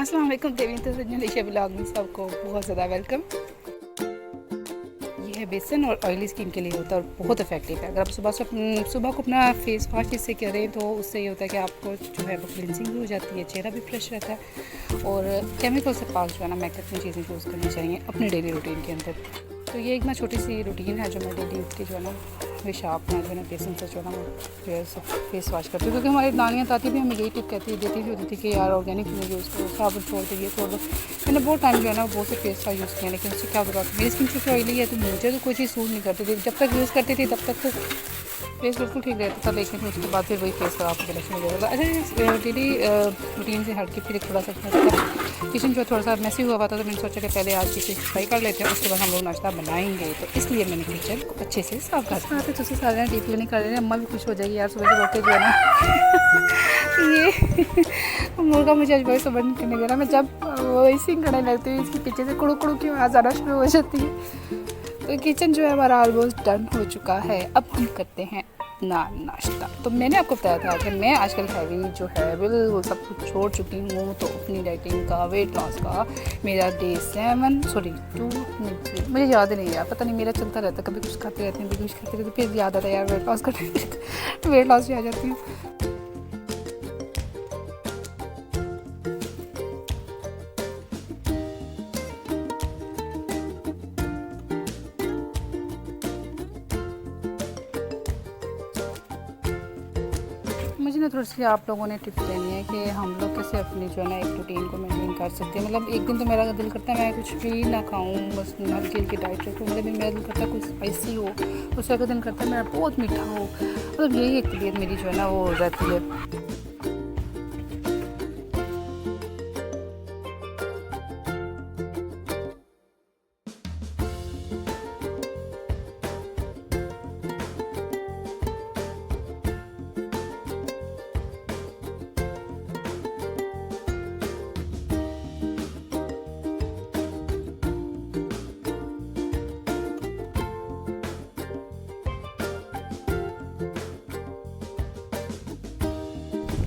अस्सलाम वालेकुम देवी तो संजय ब्लॉग में सबको बहुत ज़्यादा वेलकम। ये है बेसन और ऑयली स्किन के लिए होता है और बहुत इफेक्टिव है। अगर आप सुबह को अपना फेस वॉश इससे करें तो उससे ये होता है कि आपको जो है वो क्लिनजिंग भी हो जाती है, चेहरा भी फ्रेश रहता है और केमिकल से पाक जो है ना मेकअप में चीज़ें यूज़ करनी चाहिए अपने डेली रूटीन के अंदर। तो ये एक ना छोटी सी रूटीन है जो मैं डेली उठ के जो है ना हमेशा अपना जो है ना बेसन से जो है ना जो है फेस वॉश करती हूँ, क्योंकि हमारी नानियाँ ताती भी हमें यही टिप देती भी होती थी कि यार ऑर्गेनिक नहीं यूज़ करो, साबुन छोड़ दो, ये छोड़ दो। मैंने बहुत टाइम जो है ना बहुत से फेस का यूज़ किया, लेकिन उससे क्या होगा मेरी स्किन चूँकि ऑयली है तो मुझे तो कोई चीज़ सूट नहीं करती थी। जब तक यूज़ करती थी तब तक तो फेस बिल्कुल ठीक रहता था, लेकिन उसके बाद फिर वही फेस खराब होने शुरू हो जाता था। अच्छा, डेली रूटीन से हट के फिर थोड़ा सा किचन जो थोड़ा सा मैसी हुआ था तो मैंने सोचा कि पहले आज किचन सफाई कर लेते हैं, उसके बाद हम लोग नाश्ता बनाएंगे। तो इसलिए मैंने किचन को अच्छे से साफ कर दिया। तो सारे डीप क्लीनिंग कर रहे हैं, अम्मा भी खुश हो जाएगी यार सुबह से रोके जो है ना ये मुर्गा मुझे आज बहुत समझ करने दे रहा। मैं जब वो इसी करने लगती हूँ इसके पीछे से कुड़ू कुड़ू की आवाज़ आना शुरू हो जाती है। तो किचन जो है हमारा ऑलमोस्ट डन हो चुका है। अब हम करते हैं नाश्ता। तो मैंने आपको बताया था कि मैं आजकल हैवी जो है बिल्कुल सब कुछ छोड़ चुकी हूँ। तो अपनी डाइटिंग का, वेट लॉस का मेरा डे 2 मुझे याद नहीं यार, पता नहीं मेरा चलता रहता, कभी कुछ खाते रहते हैं, कभी कुछ खाते रहते, फिर याद आता है यार वेट लॉस करते वेट लॉस भी आ जाती हूँ। मुझे ना थोड़ी सी आप लोगों ने टिप्स देनी है कि हम लोग कैसे अपनी जो है ना एक रूटीन को मेंटेन कर सकते हैं। मतलब एक दिन तो मेरा दिल करता है मैं कुछ भी ना खाऊं, बस हल्की हल्की डाइट रखूँ। मतलब मेरा दिल करता है कुछ स्पाइसी हो, उससे अगले दिन करता है मेरा बहुत मीठा हो। मतलब यही एक तबीयत मेरी जो है ना वो रहती है।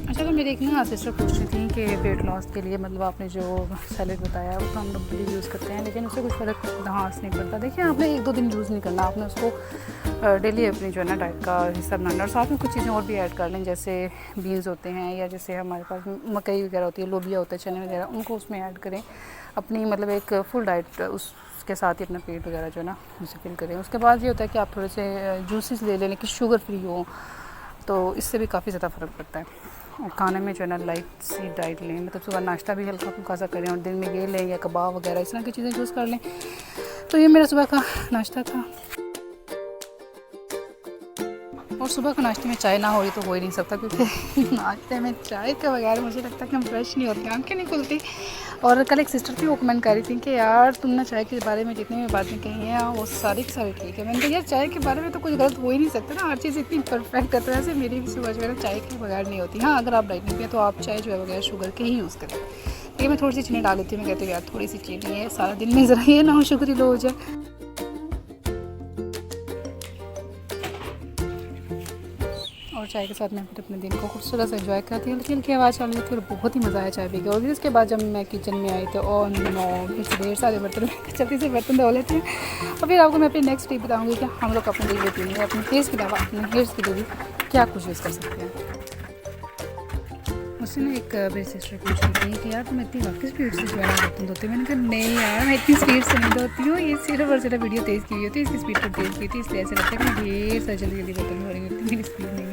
अच्छा, तो मेरी एक ना सिस्टर पूछ रही थी कि वेट लॉस के लिए मतलब आपने जो सैलेड बताया वो तो हम लोग डेली यूज़ करते हैं, लेकिन उससे कुछ फ़र्क खास नहीं पड़ता। देखिए आपने 1-2 दिन यूज़ नहीं करना, आपने उसको डेली अपनी जो है ना डाइट का हिस्सा बनाना और साथ में कुछ चीज़ें और भी ऐड कर लें, जैसे बीन्स होते हैं या जैसे हमारे पास मकई वगैरह होती है, लोबिया होता है, चने वगैरह, उनको उसमें ऐड करें। अपनी मतलब एक फुल डाइट उसके साथ ही अपना पेट वगैरह जो है ना उसे फिल करें। उसके बाद ये होता है कि आप थोड़े से जूसेस ले लें लेकिन शुगर फ्री हो, तो इससे भी काफ़ी ज़्यादा फ़र्क पड़ता है। और खाने में जो है ना लाइट सी डाइट लें, मतलब सुबह नाश्ता भी हल्का फुल्का सा करें और दिन में ये लें या कबाब वगैरह इस तरह की चीज़ें यूज़ कर लें। तो ये मेरा सुबह का नाश्ता था। और सुबह का नाश्ते में चाय ना हो तो हो ही नहीं सकता, क्योंकि नाश्ते में चाय के बगैर मुझे लगता है कि हम फ्रेश नहीं होते, आंखें नहीं खुलती। और कल एक सिस्टर थी वो कमेंट कर रही थी कि यार तुमने चाय के बारे में जितनी भी बातें कही हैं वो सारी की सारी ठीक है। मैंने कहा यार चाय के बारे में तो कुछ गलत हो ही नहीं सकता ना, हर चीज़ इतनी परफेक्ट है। तो ऐसे मेरी भी सुबह जो है ना चाय के बगैर नहीं होती। हाँ, अगर आप डाइटिंग पे तो आप चाय जो है बगैर शुगर के ही यूज़ करें। लेकिन मैं थोड़ी सी चीनी डाल देती हूँ, मैं कहती हूँ यार थोड़ी सी चीनी है, सारा दिन में ज़रा ये ना हो शुगर ही लो हो जाए। और चाय के साथ मैं फिर अपने दिन को खूबसूरत से एंजॉय करती हूँ। हल्की हल्की आवाज़ चल रही थी और बहुत ही मज़ा आया चाय पी के। और फिर उसके बाद जब मैं किचन में आई तो और नो फिर ढेर सारे बर्तन जल्दी से बर्तन धो लेते हैं। और फिर आपको मैं अपनी नेक्स्ट टिप बताऊँगी कि हम लोग अपने डेली रूटीन में अपने फेस के अलावा अपने हेयर्स के लिए भी क्या कुछ यूज़ कर सकते हैं। मुझसे ना एक मेरी सिस्टर पूछ रही थी कि यार तुम इतनी वापस स्पीड से जो है बर्तन धोते हो। मैंने कहा नहीं यार मैं इतनी स्पीड से नहीं धोती हूँ, ये सिर्फ और सिर्फ वीडियो तेज़ की हुई होती है, इसकी स्पीड पर तेज़ की थी, इसलिए ऐसे लगता है कि मैं ढेर सारी जल्दी जल्दी बर्तन धो रही होती, मेरी स्पीड नहीं है।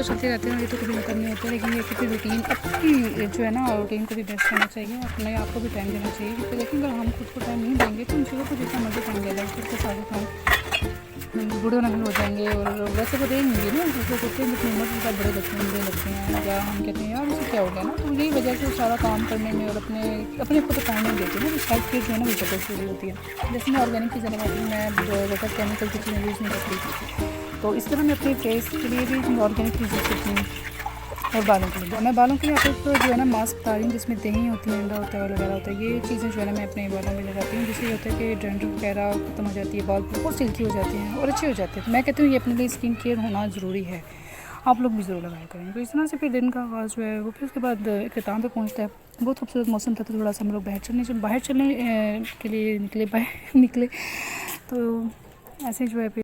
तो चलते रहते हैं, ये तो कभी ख़त्म नहीं होते, लेकिन ये कि रूटीन अपनी जो है ना रूटीन को भी बेस्ट करना चाहिए, अपने आप को भी टाइम देना चाहिए। क्योंकि लेकिन अगर हम खुद को टाइम नहीं देंगे तो उन चीज़ों को जितना मर्जी टाइम दे दें, खुद के सारे काम बूढ़े होना भी हो जाएंगे। और वैसे तो रहेंगे ना, जैसे कहते हैं जितनी उम्र के साथ बड़े लगते हैं, या हम कहते हैं यार इसे क्या हो गया ना, तो यही वजह से सारा काम करने में और अपने को तो टाइम नहीं देते ना, हेल्थ केयर जो है ना वो बहुत ज़रूरी होती है। जैसे मैं ऑर्गेनिक चीज़ें लगाती हूँ, मैं बगैर केमिकल की चीज़ें यूज़ नहीं करती, तो इस तरह मैं अपने फेस के लिए भी ऑर्गेनिक चीज़ यूज़ करती हूँ। और बालों के लिए मैं बालों के लिए आपको जो है ना मास्क बता रही हूँ, जिसमें दही होती है, अंडा होता है, वगैरह होता है। ये चीज़ें जो है ना मैं अपने बालों में लगाती हूँ, जिससे ये होता है कि डैंड्रफ वगैरह खत्म हो जाती है, बाल बहुत सिल्की हो जाते हैं और अच्छे हो जाते हैं। तो मैं कहती हूँ ये अपने लिए स्किन केयर होना ज़रूरी है, आप लोग भी ज़रूर लगाया करें। तो इस तरह से फिर दिन का आगाज़ जो है वो फिर उसके बाद इख्तिताम पे पहुँचता है। बहुत खूबसूरत मौसम था, तो थोड़ा सा हम लोग बाहर चलने के लिए निकले तो ऐसे जो है